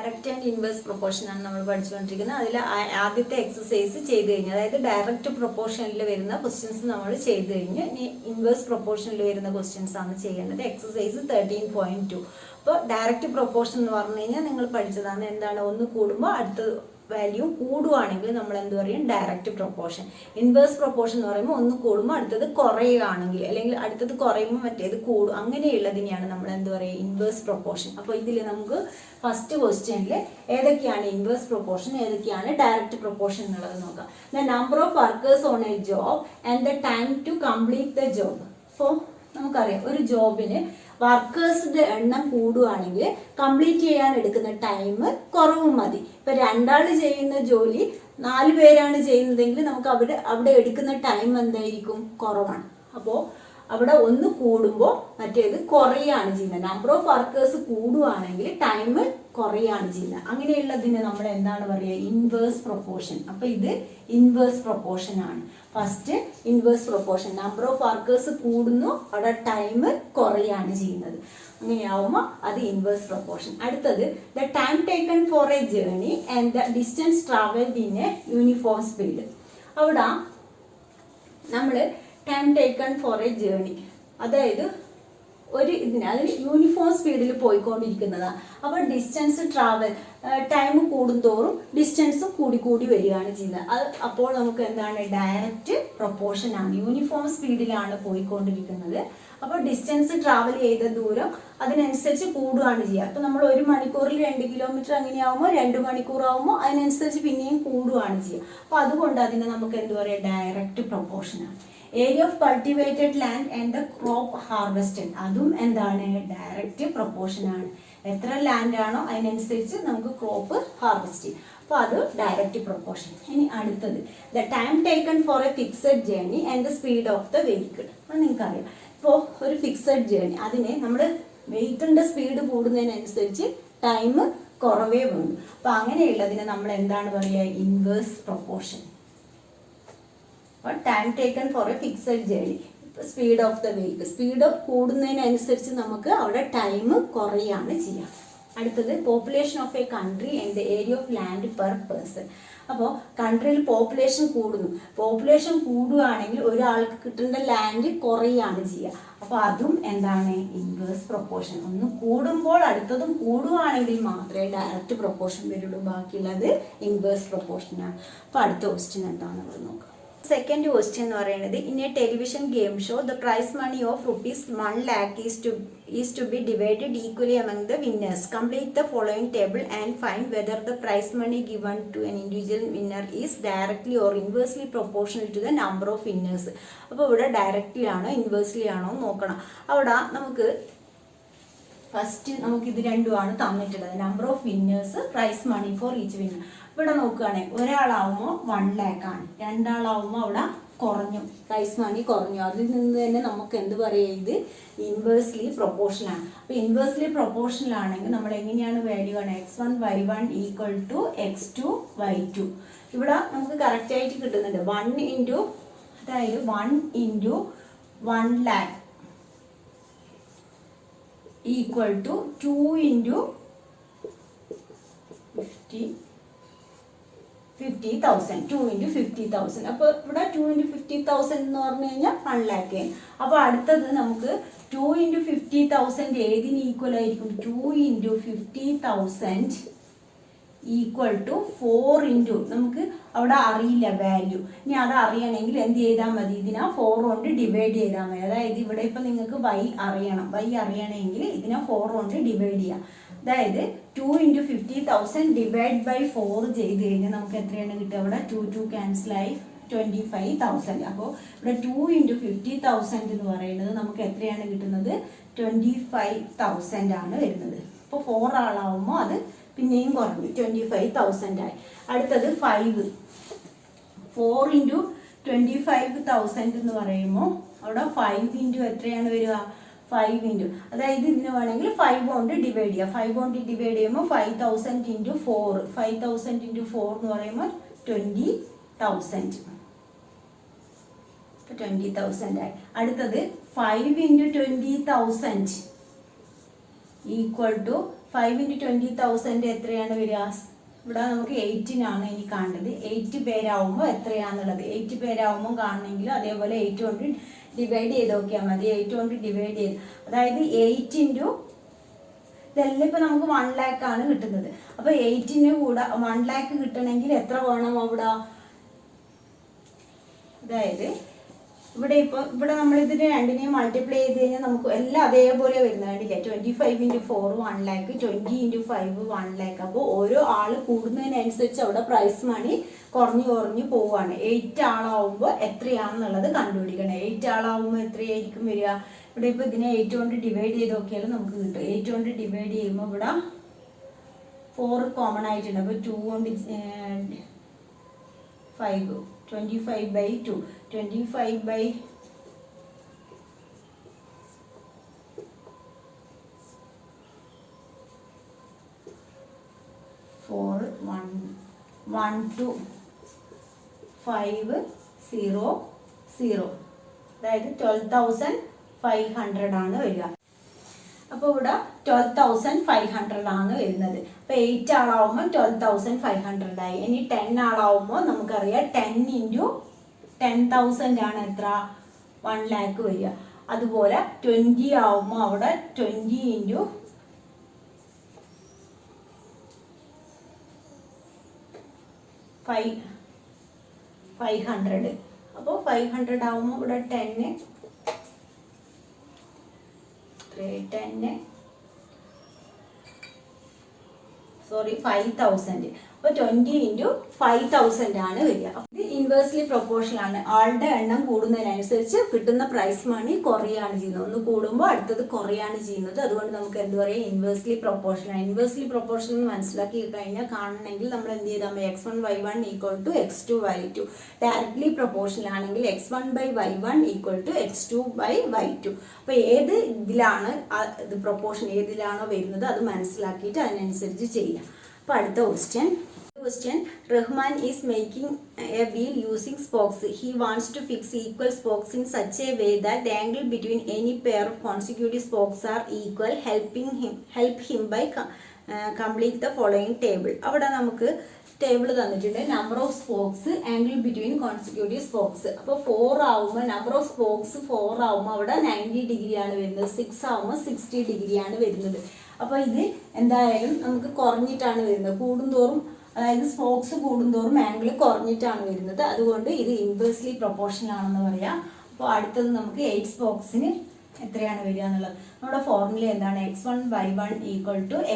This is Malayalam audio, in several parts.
ഡയറക്റ്റ് ആൻഡ് ഇൻവേഴ്സ് പ്രൊപ്പോർഷൻ ആണ് നമ്മൾ പഠിച്ചുകൊണ്ടിരിക്കുന്നത്. അതിൽ ആദ്യത്തെ എക്സസൈസ് ചെയ്ത് കഴിഞ്ഞു, അതായത് ഡയറക്റ്റ് പ്രൊപ്പോർഷനിൽ വരുന്ന ക്വസ്റ്റ്യൻസ് നമ്മൾ ചെയ്ത് കഴിഞ്ഞു. ഇനി ഇൻവേഴ്സ് പ്രൊപ്പോർഷനിൽ വരുന്ന ക്വസ്റ്റ്യൻസ് ആണ് ചെയ്യേണ്ടത്. എക്സസൈസ് 13.2. അപ്പോൾ ഡയറക്റ്റ് പ്രൊപ്പോർഷൻ എന്ന് പറഞ്ഞു കഴിഞ്ഞാൽ നിങ്ങൾ പഠിച്ചതാണ്. എന്താണ്? ഒന്ന് കൂടുമ്പോൾ അടുത്ത വാല്യൂ കൂടുകയാണെങ്കിൽ നമ്മൾ എന്ത് പറയും? Direct proportion. ഇൻവേഴ്സ് പ്രൊപ്പോർഷൻ എന്ന് പറയുമ്പോൾ ഒന്ന് കൂടുമ്പോൾ അടുത്തത് കുറയുകയാണെങ്കിൽ, അല്ലെങ്കിൽ അടുത്തത് കുറയുമ്പോൾ മറ്റേത് കൂടും, അങ്ങനെയുള്ളതിനെയാണ് നമ്മൾ എന്ത് പറയുക? Inverse proportion. അപ്പോൾ ഇതിൽ നമുക്ക് ഫസ്റ്റ് ക്വസ്റ്റ്യനിൽ ഏതൊക്കെയാണ് ഇൻവേഴ്സ് പ്രൊപ്പോർഷൻ, ഏതൊക്കെയാണ് ഡയറക്റ്റ് പ്രൊപ്പോർഷൻ എന്നുള്ളത് നോക്കാം. The number of workers on a job and the time to complete the job. അപ്പോൾ നമുക്കറിയാം, ഒരു ജോബിന് വർക്കേഴ്സിന്റെ എണ്ണം കൂടുകയാണെങ്കിൽ കംപ്ലീറ്റ് ചെയ്യാൻ എടുക്കുന്ന ടൈം കുറവ് മതി. ഇപ്പൊ 2 ആൾ ചെയ്യുന്ന ജോലി 4 പേരാണ് ചെയ്യുന്നതെങ്കിൽ നമുക്ക് അവിടെ എടുക്കുന്ന ടൈം എന്തായിരിക്കും? കുറവാണ്. അപ്പോൾ അവിടെ ഒന്ന് കൂടുമ്പോൾ മറ്റേത് കുറയാണ് ചെയ്യുന്നത്. നമ്പർ ഓഫ് വർക്കേഴ്സ് കൂടുകയാണെങ്കിൽ ടൈം കുറയാണ് ചെയ്യുന്നത്. അങ്ങനെയുള്ളതിന് നമ്മൾ എന്താണ് പറയുക? Inverse proportion. അപ്പൊ ഇത് ഇൻവേഴ്സ് പ്രൊപ്പോർഷൻ ആണ്. First inverse proportion, number of workers കൂടുന്നു, അവിടെ ടൈം കുറയാണ് ചെയ്യുന്നത്. അങ്ങനെയാവുമ്പോൾ അത് ഇൻവേഴ്സ് പ്രൊപ്പോർഷൻ. അടുത്തത് the time taken four A journey and the distance travelled in A uniform speed. അവിടെ നമ്മൾ time taken four A journey, അതായത് ഒരു അതിന് യൂണിഫോം സ്പീഡിൽ പോയിക്കൊണ്ടിരിക്കുന്നതാണ്. അപ്പോൾ ഡിസ്റ്റൻസ് ട്രാവൽ ടൈം കൂടുന്തോറും ഡിസ്റ്റൻസും കൂടി വരികയാണ് ചെയ്യുന്നത്. അപ്പോൾ നമുക്ക് എന്താണ്? ഡയറക്റ്റ് പ്രൊപ്പോർഷൻ ആണ്. യൂണിഫോം സ്പീഡിലാണ് പോയിക്കൊണ്ടിരിക്കുന്നത്. അപ്പോൾ ഡിസ്റ്റൻസ് ട്രാവൽ ചെയ്ത ദൂരം അതിനനുസരിച്ച് കൂടുകയാണ് ചെയ്യുക. അപ്പോൾ നമ്മൾ 1 മണിക്കൂറിൽ 2 കിലോമീറ്റർ അങ്ങനെയാവുമ്പോൾ 2 മണിക്കൂർ ആവുമ്പോൾ അതിനനുസരിച്ച് പിന്നെയും കൂടുകയാണ് ചെയ്യുക. അപ്പോൾ അതുകൊണ്ട് അതിനെ നമുക്ക് എന്ത് പറയുക? ഡയറക്റ്റ് പ്രൊപ്പോർഷൻ ആണ്. Area of cultivated land and the crop harvested, അതും എന്താണ്? ഡയറക്റ്റ് പ്രൊപ്പോർഷൻ ആണ്. എത്ര ലാൻഡ് ആണോ അതിനനുസരിച്ച് നമുക്ക് ക്രോപ്പ് ഹാർവെസ്റ്റ് ചെയ്യും. അപ്പോൾ അത് ഡയറക്റ്റ് പ്രൊപ്പോർഷൻ. ഇനി അടുത്തത് the time taken four A fixed journey and the speed of the vehicle. അത് നിങ്ങൾക്കറിയാം. ഇപ്പോൾ ഒരു ഫിക്സഡ് ജേർണി, അതിനെ നമ്മൾ വെഹിക്കിളിൻ്റെ സ്പീഡ് കൂടുന്നതിനനുസരിച്ച് ടൈം കുറവേ വേണം. അപ്പോൾ അങ്ങനെയുള്ളതിനെ നമ്മൾ എന്താണ് പറയുക? Inverse proportion. Time taken four A fixed journey, speed of the vehicle, speed കൂടുന്നതിനനുസരിച്ച് നമുക്ക് അവിടെ ടൈം കുറയാണ് ചെയ്യുക. അടുത്തത് population of A country and the area of land per person. അപ്പോൾ കൺട്രിയിൽ പോപ്പുലേഷൻ കൂടുന്നു, പോപ്പുലേഷൻ കൂടുകയാണെങ്കിൽ ഒരാൾക്ക് കിട്ടേണ്ട ലാൻഡ് കുറയാണ് ചെയ്യുക. അപ്പോൾ അതും എന്താണ്? Inverse proportion. ഒന്ന് കൂടുമ്പോൾ അടുത്തതും കൂടുകയാണെങ്കിൽ മാത്രമേ ഡയറക്റ്റ് പ്രൊപ്പോർഷൻ വരുള്ളൂ, ബാക്കിയുള്ളത് ഇൻവേഴ്സ് പ്രൊപ്പോർഷനാണ്. അപ്പോൾ അടുത്ത ക്വസ്റ്റ്യൻ എന്താണെന്ന് നോക്കാം. സെക്കൻഡ് ക്വസ്റ്റ്യൻ എന്ന് പറയുന്നത്, in a television game show the prize money of ₹1 lakh is to be divided equally among the winners. Complete the following table and find whether the prize money given to an individual winner is directly or inversely proportional to the number of winners. അപ്പോൾ ഇവിടെ ഡയറക്റ്റ്ലി ആണോ ഇൻവേഴ്സ്ലി ആണോ നോക്കണം. അവിടെ നമുക്ക് ഫസ്റ്റ് ഇത് രണ്ടുമാണ് തന്നിട്ടുള്ളത്. Number of winners, prize money for each winner. ഇവിടെ നോക്കുകയാണെങ്കിൽ ഒരാളാവുമ്പോൾ 1 lakh ആണ്, 2 ആളാവുമ്പോൾ അവിടെ കുറഞ്ഞു, പ്രൈസ് മണി കുറഞ്ഞു. അതിൽ നിന്ന് തന്നെ നമുക്ക് എന്ത് പറയുക? ഇത് ഇൻവേഴ്സ്ലി പ്രൊപ്പോർഷണൽ ആണ്. അപ്പോൾ ഇൻവേഴ്സ്ലി പ്രൊപ്പോർഷണൽ ആണെങ്കിൽ നമ്മൾ എങ്ങനെയാണ് വാല്യൂ ആണ്? x1 y1 equal to x2 y2. ഇവിടെ നമുക്ക് കറക്റ്റ് ആയിട്ട് കിട്ടുന്നുണ്ട്. 1 ഇൻറ്റു, അതായത് 1 into 1 lakh equal to 2 into 50,000. 2 into 50,000. അപ്പോൾ ഇവിടെ 2 ഇൻറ്റു 50,000 എന്ന് പറഞ്ഞു കഴിഞ്ഞാൽ 1 lakh. അപ്പോൾ അടുത്തത് നമുക്ക് 2 ഇൻറ്റു 50,000 ഏതിന് ഈക്വൽ ആയിരിക്കും? 2 ഇൻറ്റു 50,000 ഈക്വൽ ടു 4 ഇൻറ്റു, നമുക്ക് അവിടെ അറിയില്ല വാല്യൂ. ഇനി അത് അറിയണമെങ്കിൽ എന്ത് ചെയ്താൽ മതി? ഇതിനെ 4 കൊണ്ട് ഡിവൈഡ് ചെയ്താൽ മതി. അതായത് ഇവിടെ ഇപ്പം നിങ്ങൾക്ക് y അറിയണം. y അറിയണമെങ്കിൽ ഇതിനെ 4 കൊണ്ട് ഡിവൈഡ് ചെയ്യാം. അതായത് 2 ഇൻറ്റു 50,000 ഡിവൈഡ് ബൈ 4 ചെയ്ത് കഴിഞ്ഞാൽ നമുക്ക് എത്രയാണ് കിട്ടുക? ഇവിടെ 2 ക്യാൻസലായി 25,000. അപ്പോൾ ഇവിടെ 2 ഇൻറ്റു 50,000 എന്ന് പറയുന്നത് നമുക്ക് എത്രയാണ് കിട്ടുന്നത്? 25,000 ആണ് വരുന്നത്. അപ്പോൾ 4 ആളാവുമ്പോൾ അത് പിന്നെയും കുറഞ്ഞു, 25,000 ആയി. അടുത്തത് 5. 4 ഇൻറ്റു 25,000 എന്ന് പറയുമ്പോൾ അവിടെ 5 ഇൻറ്റു എത്രയാണ് വരിക? 5 ഇൻറ്റു, അതായത് ഇതിന് വേണമെങ്കിൽ 5 കൊണ്ട് ഡിവൈഡ് ചെയ്യാം. 5 കൊണ്ട് ഡിവൈഡ് ചെയ്യുമ്പോൾ 5,000 ഇൻറ്റു 4, 5,000 ഇൻറ്റു 4 എന്ന് പറയുമ്പോൾ 20,000. 20,000 ആയി. അടുത്തത് 5 ഇൻറ്റു 20,000 ഈക്വൽ ടു 5 × 20,000 എത്രയാണ് വരിക? ഇവിടെ നമുക്ക് 8 ഇനി കാണേണ്ടത്. 8 പേരാകുമ്പോൾ എത്രയാണെന്നുള്ളത് 8 പേരാകുമ്പോൾ കാണണമെങ്കിൽ അതേപോലെ 8 കൊണ്ട് ഡിവൈഡ് ചെയ്ത് നോക്കിയാൽ മതി. 8 കൊണ്ട് ഡിവൈഡ് ചെയ്ത്, അതായത് 8 × ഇതെല്ലാം ഇപ്പം നമുക്ക് 1 lakh ആണ് കിട്ടുന്നത്. അപ്പോൾ 8ന് കൂടെ 1 lakh കിട്ടണമെങ്കിൽ എത്ര വേണം അവിടെ? അതായത് ഇവിടെ നമ്മൾ ഇതിന് രണ്ടിനെയും മൾട്ടിപ്ലൈ ചെയ്ത് കഴിഞ്ഞാൽ നമുക്ക് എല്ലാം അതേപോലെ വരുന്നത് കണ്ടില്ലേ? 25 × 4 1 lakh, 20 × 5 1 lakh. അപ്പോൾ ഓരോ ആള് കൂടുന്നതിനനുസരിച്ച് അവിടെ പ്രൈസ് മണി കുറഞ്ഞു പോവുകയാണ്. 8 ആളാവുമ്പോൾ എത്രയാണെന്നുള്ളത് കണ്ടുപിടിക്കണം. 8 ആളാവുമ്പോൾ എത്രയായിരിക്കും വരിക? ഇവിടെ ഇപ്പോൾ ഇതിനെ 8 കൊണ്ട് ഡിവൈഡ് ചെയ്ത് നോക്കിയാലും നമുക്ക് കിട്ടും. 8 കൊണ്ട് ഡിവൈഡ് ചെയ്യുമ്പോൾ ഇവിടെ 4 കോമൺ ആയിട്ടുണ്ട്. അപ്പോൾ 2 കൊണ്ട് 5 25/2 25/4 1 1 2 5 0 0, അതായത് 12,500 ആണ് വരിക. അപ്പോൾ ഇവിടെ 12,500 ആണ് വരുന്നത്. അപ്പോൾ 8 ആളാവുമ്പോൾ 12,500 ആയി. ഇനി 10 ആളാവുമ്പോൾ നമുക്കറിയാം 10 × 10,000 ആണ് എത്ര? 1 lakh വരിക. അതുപോലെ 20 ആവുമ്പോൾ അവിടെ 20 × 500. അപ്പോൾ 500 ആവുമ്പോൾ ഇവിടെ 10 5,000. അപ്പോൾ 20 × 5,000 ആണ് വരിക. ഇത് ഇൻവേഴ്സ്ലി പ്രൊപ്പോർഷണൽ ആണ്. ആളുടെ എണ്ണം കൂടുന്നതിനനുസരിച്ച് കിട്ടുന്ന പ്രൈസ് മണി കുറയാണ് ചെയ്യുന്നത്. ഒന്ന് കൂടുമ്പോൾ അടുത്തത് കുറയാണ് ചെയ്യുന്നത്. അതുകൊണ്ട് നമുക്ക് എന്ത് പറയാം? Inversely proportional. ഇൻവേഴ്സ്ലി പ്രൊപ്പോർഷണൽ എന്ന് മനസ്സിലാക്കി കഴിഞ്ഞാൽ കാണണമെങ്കിൽ നമ്മൾ എന്ത് ചെയ്താൽ മതി? x1 y1 = x2 y2. Directly proportional ആണെങ്കിൽ x1/y1 = x2/y2. അപ്പോൾ ഏത് ഇതിലാണ് ഇത് പ്രൊപ്പോർഷൻ ഏതിലാണോ വരുന്നത് അത് മനസ്സിലാക്കിയിട്ട് അതിനനുസരിച്ച് ചെയ്യാം. അപ്പോൾ അടുത്ത question, Rahman is making a wheel using spokes. He wants to fix equal spokes in such a way that the angle between any pair of consecutive spokes are equal. Help him by complete the following table. അവിടെ നമുക്ക് ടേബിൾ തന്നിട്ടുണ്ട്. Number of spokes, angle between consecutive spokes. അപ്പോൾ 4 ആവുമ്പോൾ നമ്പർ ഓഫ് സ്പോക്സ് 4 ആവുമ്പോൾ അവിടെ 90 ഡിഗ്രി ആണ് വരുന്നത്. 6 ആവുമ്പോൾ 60 ഡിഗ്രി ആണ് വരുന്നത്. അപ്പോൾ ഇത് എന്തായാലും നമുക്ക് കുറഞ്ഞിട്ടാണ് വരുന്നത്. കൂടുന്തോറും, അതായത് സ്പോക്സ് കൂടുന്തോറും ആംഗിൾ കുറഞ്ഞിട്ടാണ് വരുന്നത്. അതുകൊണ്ട് ഇത് ഇൻവേഴ്സ്ലി പ്രൊപ്പോർഷണൽ ആണെന്ന് പറയാം. അപ്പോൾ അടുത്തത് നമുക്ക് 8 സ്പോക്സിന് എത്രയാണ് വരിക എന്നുള്ളത്. നമ്മുടെ ഫോർമുല എന്താണ്? x1 y1 =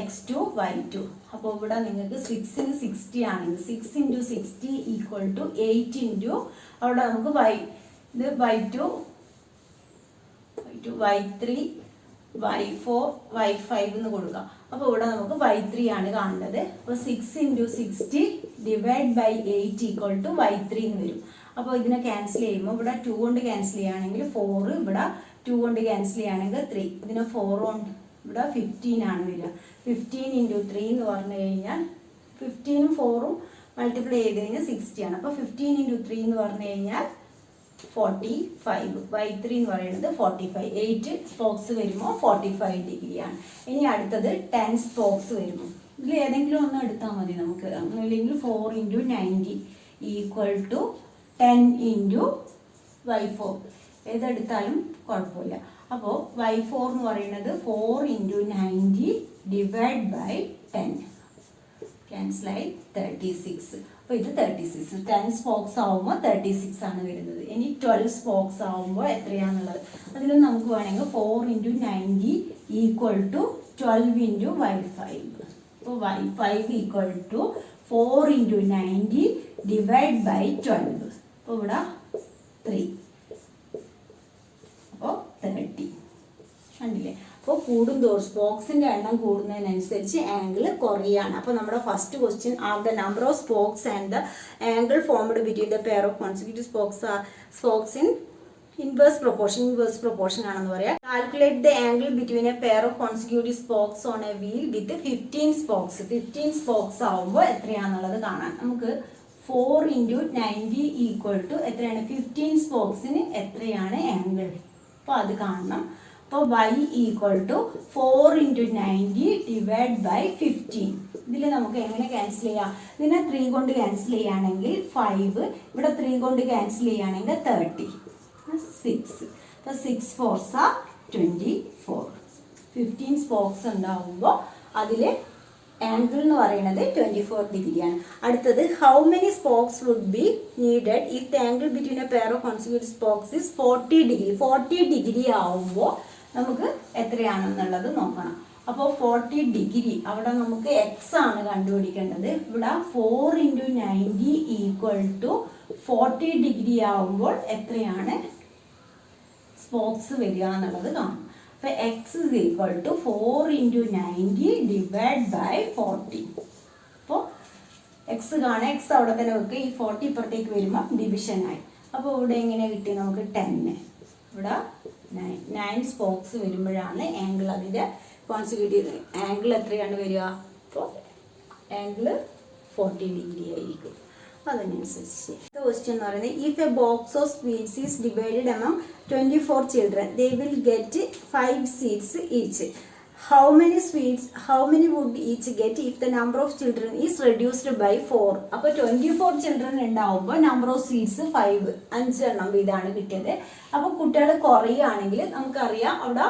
x2 y2. അപ്പോൾ ഇവിടെ നിങ്ങൾക്ക് 6ന് 60 ആണെങ്കിൽ 6 × 60 = 8 × അവിടെ നമുക്ക് ഇത് y2 y3 y4 y5 എന്ന് കൊടുക്കാം. അപ്പോൾ ഇവിടെ നമുക്ക് y3 ആണ് കാണേണ്ടത്. അപ്പോൾ 6 × 60 / 8 = y3 എന്ന് വരും. അപ്പോൾ ഇതിനെ ക്യാൻസൽ ചെയ്യുമ്പോൾ ഇവിടെ 2 കൊണ്ട് ക്യാൻസൽ ചെയ്യുകയാണെങ്കിൽ 4, ഇവിടെ 2 കൊണ്ട് ക്യാൻസൽ ചെയ്യുകയാണെങ്കിൽ 3, ഇതിനെ 4 കൊണ്ട് ഇവിടെ 15 ആണ് വരിക. 15 × 3 എന്ന് പറഞ്ഞു കഴിഞ്ഞാൽ 15ഉം 4ഉം മൾട്ടിപ്ലൈ ചെയ്ത് കഴിഞ്ഞാൽ 60 ആണ്. അപ്പോൾ 15 × 3 എന്ന് പറഞ്ഞു കഴിഞ്ഞാൽ 45. y3 എന്ന് പറയുന്നത് 45. 8 സ്പോക്സ് വരുമ്പോൾ 45 ഡിഗ്രിയാണ്. ഇനി അടുത്തത് 10 സ്പോക്സ് വരുമ്പോൾ ഇതിൽ ഏതെങ്കിലും ഒന്ന് എടുത്താൽ മതി നമുക്ക്. അല്ലെങ്കിൽ 4 × 90 = 10 × y4. ഏതെടുത്താലും കുഴപ്പമില്ല. അപ്പോൾ y4 എന്ന് പറയുന്നത് 4 × 90 / 10 ക്യാൻസലായി 36. അപ്പോൾ ഇത് 36. 10 സ്പോക്സ് ആവുമ്പോൾ 36 ആണ് വരുന്നത്. ഇനി 12 സ്പോക്സ് ആവുമ്പോൾ എത്രയാണെന്നുള്ളത് അതിൽ നമുക്ക് വേണമെങ്കിൽ 4 × 90 = 12 × y5. അപ്പോൾ y5 = 4 × 90 / 12. അപ്പോൾ ഇവിടെ 3. അപ്പോൾ 30 കണ്ടില്ലേ? അപ്പോൾ കൂടുന്തോറും സ്പോക്സിൻ്റെ എണ്ണം കൂടുന്നതിനനുസരിച്ച് ആംഗിൾ കുറയാണ്. അപ്പോൾ നമ്മുടെ first question, are the number of spokes and the angle formed between the pair of consecutive spokes in inverse proportion ആണെന്ന് പറയാം. Calculate the angle between a pair of consecutive spokes on A wheel with 15 spokes. 15 spokes ആവുമ്പോൾ എത്രയാണെന്നുള്ളത് കാണാൻ നമുക്ക് 4 × 90 = എത്രയാണ്? 15 സ്പോക്സിന് എത്രയാണ് ആംഗിൾ? അപ്പോൾ അത് കാണണം. അപ്പോൾ y equal to 4 × 90 divide by 15. ഇതിൽ നമുക്ക് എങ്ങനെ ക്യാൻസൽ ചെയ്യാം? ഇതിനെ 3 കൊണ്ട് ക്യാൻസൽ ചെയ്യുകയാണെങ്കിൽ 5, ഇവിടെ 3 കൊണ്ട് ക്യാൻസൽ ചെയ്യുകയാണെങ്കിൽ 30, 6. അപ്പോൾ 6 4s are 24. 15 സ്പോക്സ് ഉണ്ടാവുമ്പോൾ അതിൽ ആംഗിൾ എന്ന് പറയുന്നത് 24 ഡിഗ്രിയാണ്. അടുത്തത് how many spokes would be needed if the angle between a pair of consecutive spokes is 40 degree. 40 degree ആവുമ്പോൾ നമുക്ക് എത്രയാണെന്നുള്ളത് നോക്കണം. അപ്പോൾ 40 ഡിഗ്രി അവിടെ നമുക്ക് എക്സ് ആണ് കണ്ടുപിടിക്കേണ്ടത്. ഇവിടെ 4 × 90 ഈക്വൽ ടു 40 ഡിഗ്രി ആവുമ്പോൾ എത്രയാണ് സ്പോക്സ് വരിക എന്നുള്ളത് കാണും. അപ്പോൾ x is equal to 4 × 90 divide by 40. അപ്പോൾ എക്സ് കാണാൻ എക്സ് അവിടെ തന്നെ വെക്കുക. ഈ 40 ഇപ്പുറത്തേക്ക് വരുമ്പോൾ ഡിവിഷനായി. അപ്പോൾ ഇവിടെ എങ്ങനെ കിട്ടി നമുക്ക് 10. ഇവിടെ 9 സ്പോക്സ് വരുമ്പോഴാണ് ആംഗിൾ അതിൻ്റെ കോൺസിക്യൂട്ടീവ് ആംഗിൾ എത്രയാണ് വരിക? അപ്പോൾ ആംഗിൾ 40 ഡിഗ്രി ആയിരിക്കും. അതിനനുസരിച്ച് ക്വസ്റ്റ്യൻ എന്ന് പറയുന്നത് if a box of sweets is divided among 24 children they will get 5 sweets each. How many would each get if the number of children is reduced by 4. അപ്പോൾ 24 ചിൽഡ്രൻ ഉണ്ടാവുമ്പോൾ നമ്പർ ഓഫ് സ്വീറ്റ്സ് 5 എണ്ണം ഇതാണ് കിട്ടിയത്. അപ്പോൾ കുട്ടികൾ കുറയുകയാണെങ്കിൽ നമുക്കറിയാം അവിടെ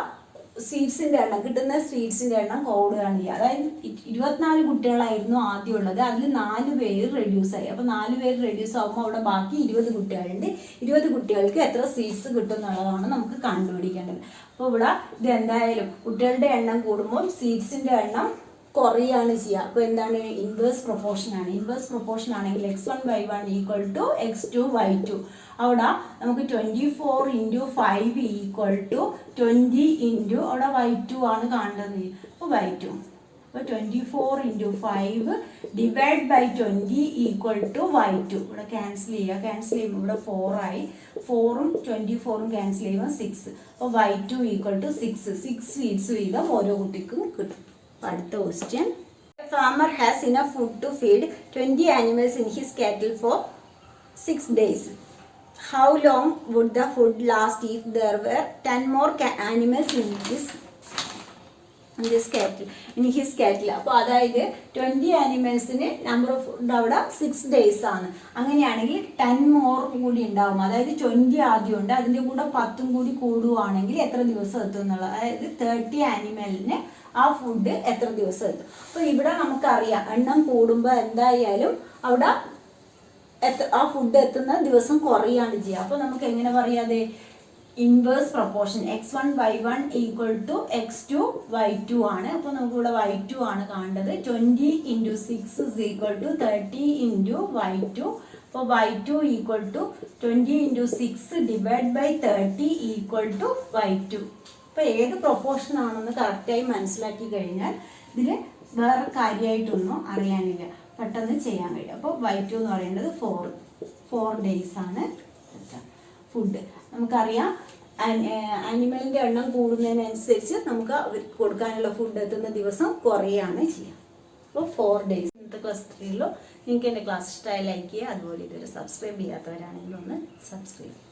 സ്വീറ്റ്സിൻ്റെ എണ്ണം കിട്ടുന്ന സ്വീറ്റ്സിൻ്റെ എണ്ണം കൂടുകയാണ് ചെയ്യുക. അതായത് 24 കുട്ടികളായിരുന്നു ആദ്യം ഉള്ളത്, അതിൽ 4 പേര് റെഡ്യൂസ് ആയി. അപ്പോൾ 4 പേര് റെഡ്യൂസ് ആകുമ്പോൾ അവിടെ ബാക്കി 20 കുട്ടികളുണ്ട്. 20 കുട്ടികൾക്ക് എത്ര സ്വീറ്റ്സ് കിട്ടും എന്നുള്ളതാണ് നമുക്ക് കണ്ടുപിടിക്കേണ്ടത്. അപ്പോൾ ഇവിടെ ഇത് എന്തായാലും കുട്ടികളുടെ എണ്ണം കൂടുമ്പോൾ സ്വീറ്റ്സിൻ്റെ എണ്ണം കുറയാണ് ചെയ്യുക. അപ്പോൾ എന്താണ്? ഇൻവേഴ്സ് പ്രൊപ്പോർഷൻ ആണ്. ഇൻവേഴ്സ് പ്രൊപ്പോർഷൻ ആണെങ്കിൽ x1/1 ഈക്വൽ ടു x2/2. അവിടെ നമുക്ക് 24 × 5 ഈക്വൽ ടു 20 × അവിടെ y2 ആണ് കാണേണ്ടത്. അപ്പോൾ y2. അപ്പോൾ 24 × 5 divide by 20 equal to y2. ഇവിടെ ക്യാൻസൽ ചെയ്യുക. ക്യാൻസൽ ചെയ്യുമ്പോൾ ഇവിടെ 4 ആയി. 4ഉം 24ഉം ക്യാൻസൽ ചെയ്യുമ്പോൾ 6. അപ്പോൾ y2 ഈക്വൽ ടു 6 സ്വീറ്റ്സ് വീതം ഓരോ കുട്ടിക്കും കിട്ടും. അടുത്ത question. Farmer has enough food to feed 20 animals in his cattle for 6 days. How long would the food last if there were 10 more animals in his cattle? അപ്പോൾ അതായത് 20 ആനിമൽസിന് നമ്പർ ഓഫ് ഫുഡ് അവിടെ 6 days ആണ്. അങ്ങനെയാണെങ്കിൽ 10 more കൂടി ഉണ്ടാവും. അതായത് 20 ആദ്യം ഉണ്ട്, അതിൻ്റെ കൂടെ 10ഉം കൂടി കൂടുവാണെങ്കിൽ എത്ര ദിവസം എത്തും എന്നുള്ളത്. അതായത് 30 ആനിമലിന് ആ ഫുഡ് എത്ര ദിവസം എത്തും. അപ്പോൾ ഇവിടെ നമുക്കറിയാം എണ്ണം കൂടുമ്പോൾ എന്തായാലും അവിടെ ആ ഫുഡ് എത്തുന്ന ദിവസം കുറയാണ് ചെയ്യുക. അപ്പോൾ നമുക്ക് എങ്ങനെ പറയാതെ inverse proportion x1/1 equal to x2/2 ആണ്. അപ്പോൾ നമുക്കിവിടെ y2 ആണ് കാണേണ്ടത്. 20 × 6 ഇസ് ഈക്വൽ ടു 30 × y2. അപ്പോൾ y2 equal to 20 × 6 divide by 30 equal to y2. അപ്പോൾ ഏത് പ്രൊപ്പോർഷൻ ആണെന്ന് കറക്റ്റായി മനസ്സിലാക്കി കഴിഞ്ഞാൽ ഇതിൽ വേറെ കാര്യമായിട്ടൊന്നും അറിയാനില്ല, പെട്ടെന്ന് ചെയ്യാൻ കഴിയും. അപ്പോൾ y2 എന്ന് പറയുന്നത് 4 days ആണ് ഫുഡ്. നമുക്കറിയാം ആനിമലിൻ്റെ എണ്ണം കൂടുന്നതിനനുസരിച്ച് നമുക്ക് കൊടുക്കാനുള്ള ഫുഡ് എത്തുന്ന ദിവസം കുറയാണ് ചെയ്യുക. അപ്പോൾ 4 days. ഇന്നത്തെ ക്ലാസ് 3 നിങ്ങൾക്ക് എൻ്റെ ക്ലാസ് ഇഷ്ടമായി ലൈക്ക് ചെയ്യുക. അതുപോലെ ഇതുവരെ സബ്സ്ക്രൈബ് ചെയ്യാത്തവരാണെങ്കിൽ ഒന്ന് സബ്സ്ക്രൈബ് ചെയ്യുക.